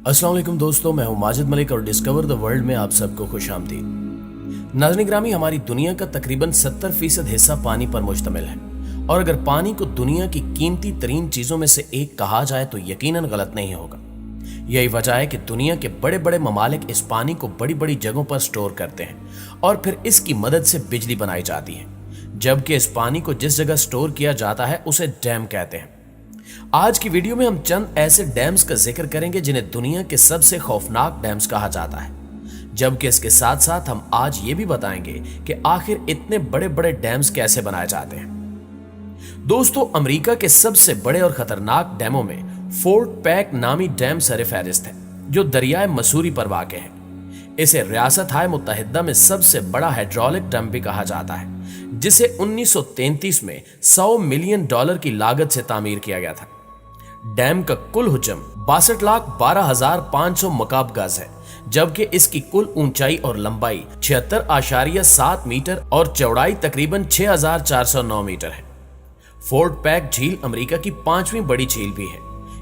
अस्सलाम वालेकुम दोस्तों, मैं हूं माजिद मलिक और डिस्कवर द वर्ल्ड में आप सबको खुश आमदीद। नाज़रीन ग्रामी, हमारी दुनिया का तकरीबन 70% हिस्सा पानी पर मुश्तमिल है और अगर पानी को दुनिया की कीमती तरीन चीजों में से एक कहा जाए तो यकीनन गलत नहीं होगा। यही वजह है कि दुनिया के बड़े बड़े ममालिक इस पानी को बड़ी बड़ी जगहों पर स्टोर करते हैं और फिर इसकी मदद से बिजली बनाई जाती है, जबकि इस पानी को जिस जगह स्टोर किया जाता है उसे डैम कहते हैं। आज की वीडियो में हम चंद ऐसे डैम्स का जिक्र करेंगे जिन्हें दुनिया के सबसे खौफनाक डैम्स कहा जाता है, जबकि इसके साथ साथ हम आज ये भी बताएंगे कि आखिर इतने बड़े बड़े डैम्स कैसे बनाए जाते हैं। दोस्तों, अमेरिका के सबसे बड़े और खतरनाक डैमों में फोर्ट पैक नामी डैम सरफहरिस्त है, जो दरियाए मसूरी पर वाक़ है। इसे रियासत हाय मुत्तहिदा में सबसे बड़ा हाइड्रोलिक डैम भी कहा जाता है, जिसे 1933 में $100 मिलियन की लागत से तामीर किया गया था। डैम का कुल हुजम 62,12,500 मकाब गज है, जबकि इसकी कुल ऊंचाई और लंबाई 76.7 मीटर और चौड़ाई तकरीबन 6,409 मीटर है। फोर्ट पैक झील अमेरिका की 5वीं बड़ी झील भी है,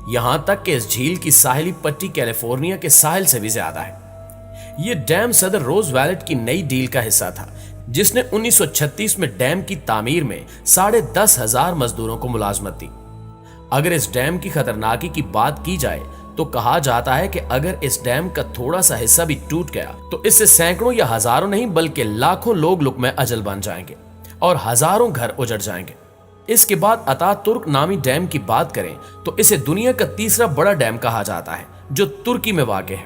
यहां तक कि इस झील की साहिली पट्टी कैलिफोर्निया के साहिल से भी ज्यादा है। यह डैम सदर रोजवेल्ट की नई डील का हिस्सा था, जिसने 1936 में डैम की तामीर में 10,500 मजदूरों को मुलाजमत दी। अगर इस डैम की खतरनाकी की बात की जाए तो कहा जाता है कि अगर इस डैम का थोड़ा सा हिस्सा भी टूट गया तो इससे सैकड़ों या हजारों नहीं बल्कि लाखों लोग लुक़मे अजल बन जाएंगे और हजारों घर उजड़ जाएंगे। इसके बाद अतातुर्क नामी डैम की बात करें तो इसे दुनिया का तीसरा बड़ा डैम कहा जाता है, जो तुर्की में वाक़ है।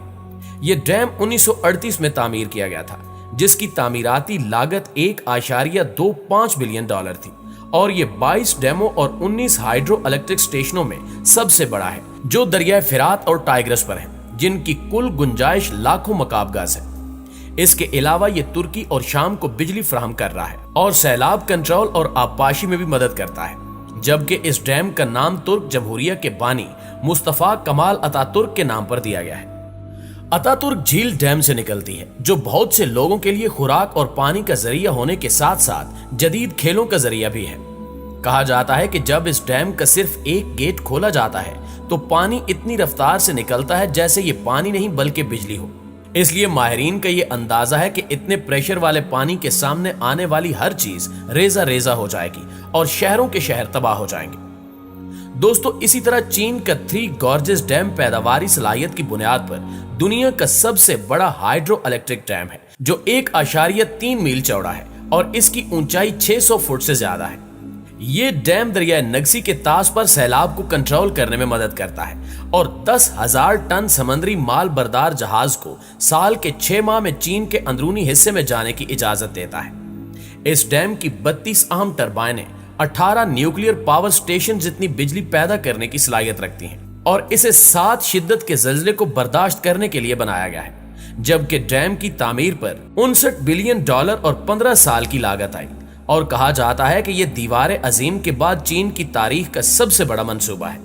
यह डैम 1938 में तामीर किया गया था, जिसकी तामीराती लागत $1.25 बिलियन थी और ये 22 डैमों और 19 हाइड्रो इलेक्ट्रिक स्टेशनों में सबसे बड़ा है, जो दरियाए फिरात और टाइग्रस पर है, जिनकी कुल गुंजाइश लाखों मकाब गज है। इसके अलावा ये तुर्की और शाम को बिजली फराहम कर रहा है और सैलाब कंट्रोल और आबपाशी में भी मदद करता है, जबकि इस डैम का नाम तुर्क जमहूरिया के बानी मुस्तफा कमाल अतातुर्क के नाम पर दिया गया है। अतातुर्क झील डैम से निकलती है, जो बहुत से लोगों के लिए खुराक और पानी का जरिया होने के साथ साथ जदीद खेलों का जरिया भी है। कहा जाता है कि जब इस डैम का सिर्फ एक गेट खोला जाता है तो पानी इतनी रफ्तार से निकलता है जैसे ये पानी नहीं बल्कि बिजली हो। इसलिए माहिरीन का ये अंदाजा है कि इतने प्रेशर वाले पानी के सामने आने वाली हर चीज रेजा रेजा हो जाएगी और शहरों के शहर तबाह हो जाएंगे। दोस्तों, इसी तरह चीन का 3 गॉर्जेस डैम पैदावारी सलाहियत की बुनियाद पर दुनिया का सबसे बड़ा हाइड्रो इलेक्ट्रिक डैम है, जो 1.3 मील चौड़ा है और इसकी ऊंचाई 600 फुट से ज्यादा है। ये डैम दरियाए नगसी के तास पर सैलाब को कंट्रोल करने में मदद करता है और 10,000 टन समंदरी माल बरदार जहाज को साल के 6 माह में चीन के अंदरूनी हिस्से में जाने की इजाजत देता है। इस डैम की 32 अहम टरबाइनें 18 न्यूक्लियर पावर स्टेशन जितनी बिजली पैदा करने की सलाहियत रखती हैं और इसे 7 शिद्दत के जल्जले को बर्दाश्त करने के लिए बनाया गया है, जबकि डैम की तामीर पर $59 बिलियन और 15 साल की लागत आई और कहा जाता है कि यह दीवार अजीम के बाद चीन की तारीख का सबसे बड़ा मंसूबा है।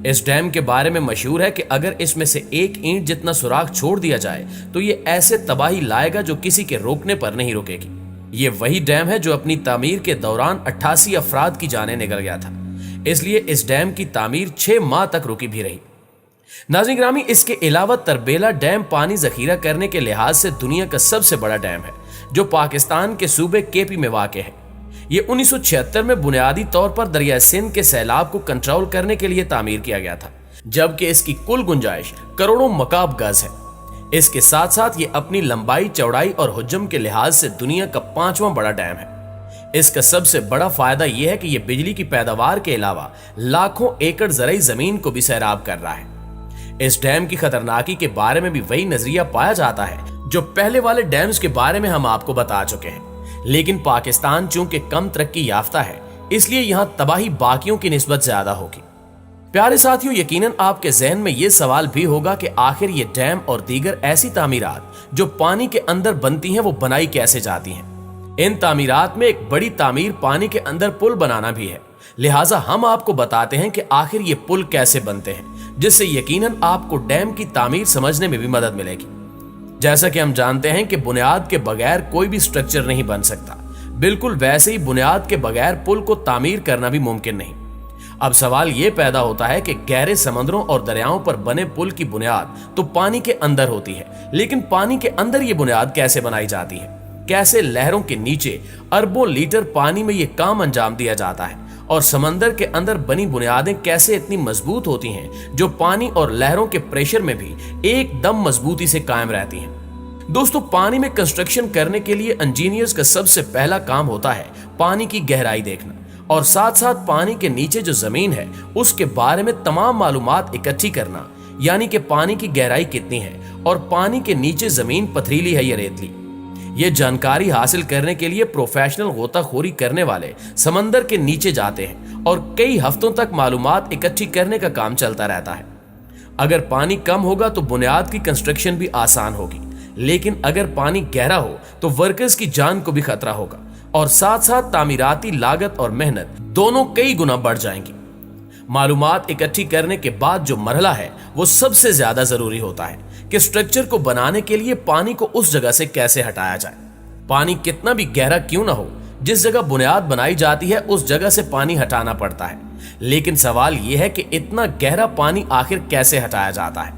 इस डैम के बारे में मशहूर है कि अगर इसमें से एक ईंट जितना सुराख छोड़ दिया जाए तो ये ऐसे तबाही लाएगा जो किसी के रोकने पर नहीं रुकेगी। ये वही डैम है जो अपनी तामीर के दौरान 88 अफराद की जानें निकल गया था, इसलिए इस डैम की तामीर 6 माह तक रुकी भी रही। नाज़रीन ग्रामी, इसके अलावा तरबेला डैम पानी जखीरा करने के लिहाज से दुनिया का सबसे बड़ा डैम है, जो पाकिस्तान के सूबे केपी में वाक़ है। ये 1976 में बुनियादी तौर पर दरिया सिंध के सैलाब को कंट्रोल करने के लिए तामीर किया गया था, जबकि इसकी कुल गुंजाइश करोड़ों मकाब गज है। इसके साथ साथ ये अपनी लंबाई, चौड़ाई और हुज्जम के लिहाज से दुनिया का 5वां बड़ा डैम है। इसका सबसे बड़ा फायदा यह है कि यह बिजली की पैदावार के अलावा लाखों एकड़ ज़रई जमीन को भी सैराब कर रहा है। इस डैम की खतरनाकी के बारे में भी वही नजरिया पाया जाता है जो पहले वाले डैम्स के बारे में हम आपको बता चुके हैं, लेकिन पाकिस्तान चूंकि कम तरक्की याफ्ता है, इसलिए यहां तबाही बाकियों की निस्बत ज्यादा होगी। प्यारे साथियों, यकीनन आपके जहन में यह सवाल भी होगा कि आखिर ये डैम और दीगर ऐसी तामीरात जो पानी के अंदर बनती हैं वो बनाई कैसे जाती हैं। इन तामीरात में एक बड़ी तामीर पानी के अंदर पुल बनाना भी है, लिहाजा हम आपको बताते हैं कि आखिर ये पुल कैसे बनते हैं, जिससे यकीनन आपको डैम की तामीर समझने में भी मदद मिलेगी। जैसा कि हम जानते हैं कि बुनियाद के बगैर कोई भी स्ट्रक्चर नहीं बन सकता, बिल्कुल वैसे ही बुनियाद के बगैर पुल को तामीर करना भी मुमकिन नहीं। अब सवाल ये पैदा होता है कि गहरे समंदरों और दरियाओं पर बने पुल की बुनियाद तो पानी के अंदर होती है, लेकिन पानी के अंदर ये बुनियाद कैसे बनाई जाती है? कैसे लहरों के नीचे अरबों लीटर पानी में ये काम अंजाम दिया जाता है? और समंदर के अंदर बनी बुनियादें कैसे इतनी मजबूत होती हैं जो पानी और लहरों के प्रेशर में भी एकदम मजबूती से कायम रहती हैं? दोस्तों, पानी में कंस्ट्रक्शन करने के लिए इंजीनियर्स का सबसे पहला काम होता है पानी की गहराई देखना और साथ साथ पानी के नीचे जो जमीन है उसके बारे में तमाम मालूमात इकट्ठी करना, यानी कि पानी की गहराई कितनी है और पानी के नीचे जमीन पथरीली है या रेतली। ये जानकारी हासिल करने के लिए प्रोफेशनल गोताखोरी करने वाले समंदर के नीचे जाते हैं और कई हफ्तों तक मालूमात इकट्ठी करने का काम चलता रहता है। अगर पानी कम होगा तो बुनियाद की कंस्ट्रक्शन भी आसान होगी, लेकिन अगर पानी गहरा हो तो वर्कर्स की जान को भी खतरा होगा और साथ साथ तामीराती लागत और मेहनत दोनों कई गुना बढ़ जाएंगी। मालूमात इकट्ठी करने के बाद जो मरहला है वो सबसे ज्यादा जरूरी होता है कि स्ट्रक्चर को बनाने के लिए पानी को उस जगह से कैसे हटाया जाए। पानी कितना भी गहरा क्यों ना हो, जिस जगह बुनियाद बनाई जाती है उस जगह से पानी हटाना पड़ता है, लेकिन सवाल यह है कि इतना गहरा पानी आखिर कैसे हटाया जाता है।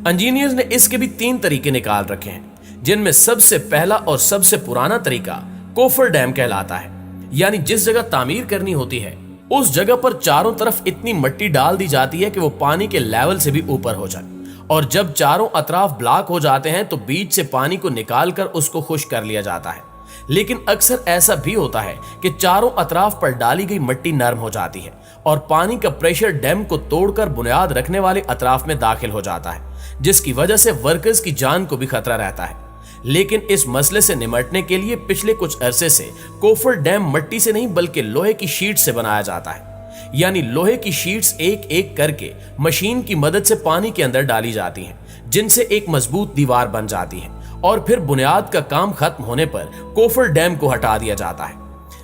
इंजीनियर्स ने इसके भी 3 तरीके निकाल रखे हैं, जिनमें सबसे पहला और सबसे पुराना तरीका कोफर डैम कहलाता है। यानी जिस जगह तामीर करनी होती है उस जगह पर चारों तरफ इतनी मिट्टी डाल दी जाती है कि वो पानी के लेवल से भी ऊपर हो जाए, और जब चारों अतराफ ब्लॉक हो जाते हैं तो बीच से पानी को निकालकर उसको खुश्क कर लिया जाता है। लेकिन अक्सर ऐसा भी होता है कि चारों अतराफ पर डाली गई मिट्टी नरम हो जाती है और पानी का प्रेशर डैम को तोड़कर बुनियाद रखने वाले अतराफ में दाखिल हो जाता है, जिसकी वजह से वर्कर्स की जान को भी खतरा रहता है। लेकिन इस मसले से निपटने के लिए पिछले कुछ अरसे से कोफर डैम मिट्टी से नहीं बल्कि लोहे की शीट से बनाया जाता है। यानी लोहे की शीट्स एक एक करके मशीन की मदद से पानी के अंदर डाली जाती हैं, जिनसे एक मजबूत दीवार बन जाती है और फिर बुनियाद का काम खत्म होने पर कोफर डैम को हटा दिया जाता है।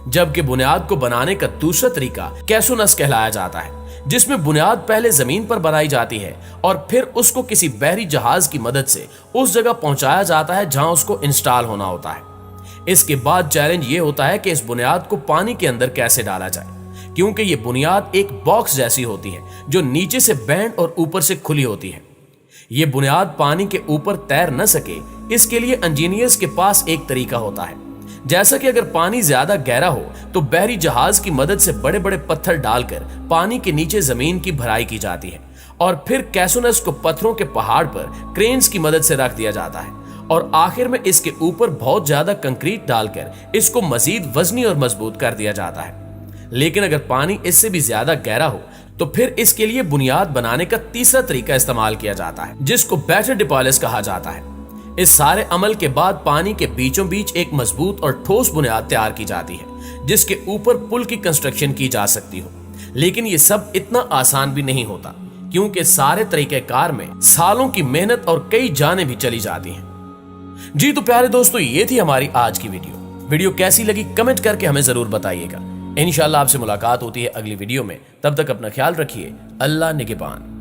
जबकि बुनियाद को बनाने का दूसरा तरीका कैसोनस कहलाया जाता है, जिसमें बुनियाद पहले जमीन पर बनाई जाती है और फिर उसको किसी बहरी जहाज की मदद से उस जगह पहुंचाया जाता है जहां उसको इंस्टॉल होना होता है। इसके बाद चैलेंज ये होता है कि इस बुनियाद को पानी के अंदर कैसे डाला जाए, क्योंकि ये बुनियाद एक बॉक्स जैसी होती है जो नीचे से बैंड और ऊपर से खुली होती है। ये बुनियाद पानी के ऊपर तैर न सके, इसके लिए इंजीनियर्स के पास एक तरीका होता है। जैसा कि अगर पानी ज्यादा गहरा हो तो बहरी जहाज की मदद से बड़े बड़े पत्थर डालकर पानी के नीचे जमीन की भराई की जाती है और फिर कैसोनस को पत्थरों के पहाड़ पर क्रेन्स की मदद से रख दिया जाता है और आखिर में इसके ऊपर बहुत ज्यादा कंक्रीट डालकर इसको मजीद वजनी और मजबूत कर दिया जाता है। लेकिन अगर पानी इससे भी ज्यादा गहरा हो तो फिर इसके लिए बुनियाद बनाने का तीसरा तरीका इस्तेमाल किया जाता है, जिसको बैटर डिपॉलिश कहा जाता है। इस सारे अमल के बाद पानी के बीचों बीच एक मजबूत और ठोस बुनियाद तैयार की जाती है, जिसके ऊपर पुल की कंस्ट्रक्शन की जा सकती हो। लेकिन ये सब इतना आसान भी नहीं होता, क्योंकि सारे तरीकेकार में सालों की मेहनत और कई जानें भी चली जाती हैं। जी तो प्यारे दोस्तों, ये थी हमारी आज की वीडियो कैसी लगी कमेंट करके हमें जरूर बताइएगा। इंशाल्लाह आपसे मुलाकात होती है अगली वीडियो में। तब तक अपना ख्याल रखिए। अल्लाह निगहबान।